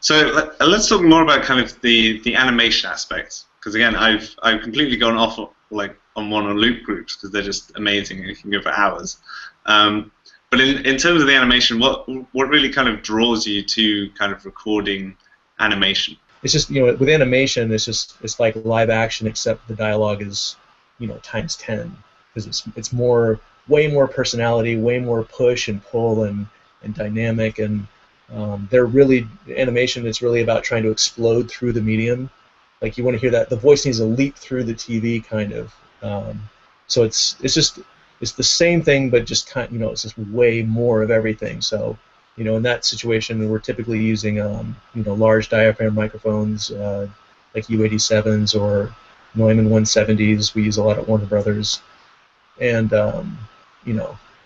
So let's talk more about kind of the animation aspects, because again, I've completely gone off like on one on loop groups because they're just amazing and you can go for hours. But in terms of the animation, what really kind of draws you to kind of recording animation? It's just, with animation, it's like live action, except the dialogue is, times 10, because it's way more personality, way more push and pull and dynamic, and animation is really about trying to explode through the medium. Like, you want to hear that the voice needs to leap through the TV, kind of. So it's the same thing, but just it's just way more of everything. So, in that situation, we're typically using large diaphragm microphones, like U87s or Neumann 170s. We use a lot at Warner Brothers, and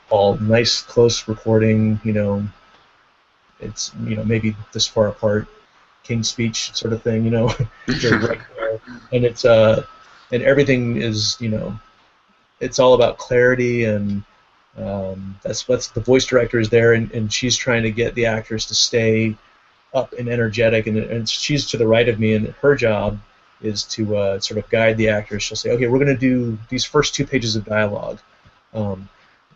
all nice close recording. It's maybe this far apart, King's Speech sort of thing. They're right there. And it's and everything is it's all about clarity, and that's what the voice director is there, and she's trying to get the actors to stay up and energetic, and she's to the right of me, and her job is to sort of guide the actors. She'll say, okay, we're going to do these first 2 pages of dialogue.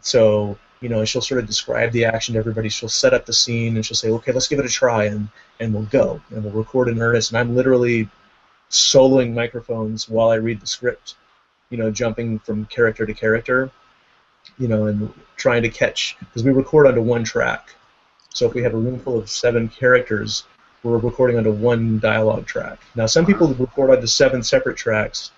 So she'll sort of describe the action to everybody. She'll set up the scene, and she'll say, okay, let's give it a try, and we'll go, and we'll record in earnest. And I'm literally soloing microphones while I read the script, jumping from character to character, and trying to catch, because we record onto 1 track. So if we have a room full of 7 characters, we're recording onto 1 dialogue track. Now, some people record onto 7 separate tracks,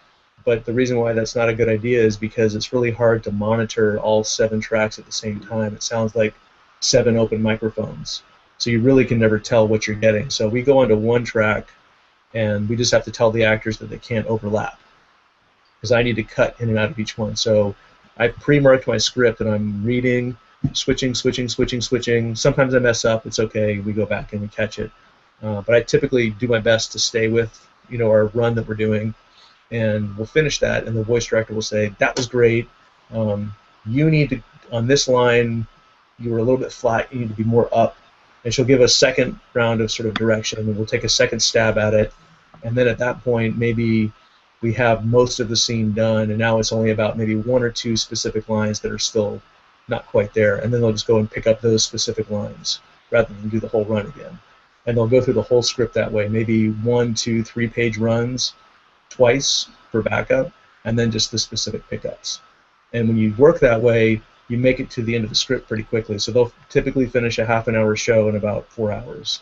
but the reason why that's not a good idea is because it's really hard to monitor all 7 tracks at the same time. It sounds like 7 open microphones. So you really can never tell what you're getting. So we go onto 1 track, and we just have to tell the actors that they can't overlap, because I need to cut in and out of each one. So I've pre-marked my script, and I'm reading, switching. Sometimes I mess up. It's okay. We go back and we catch it. But I typically do my best to stay with our run that we're doing, and we'll finish that, and the voice director will say, that was great. You need to, on this line, you were a little bit flat. You need to be more up. And she'll give a second round of sort of direction, and we'll take a second stab at it. And then at that point, maybe we have most of the scene done, and now it's only about maybe 1 or 2 specific lines that are still not quite there. And then they'll just go and pick up those specific lines rather than do the whole run again. And they'll go through the whole script that way, maybe 1, 2, 3-page runs twice for backup, and then just the specific pickups. And when you work that way, you make it to the end of the script pretty quickly. So they'll typically finish a half-an-hour show in about 4 hours.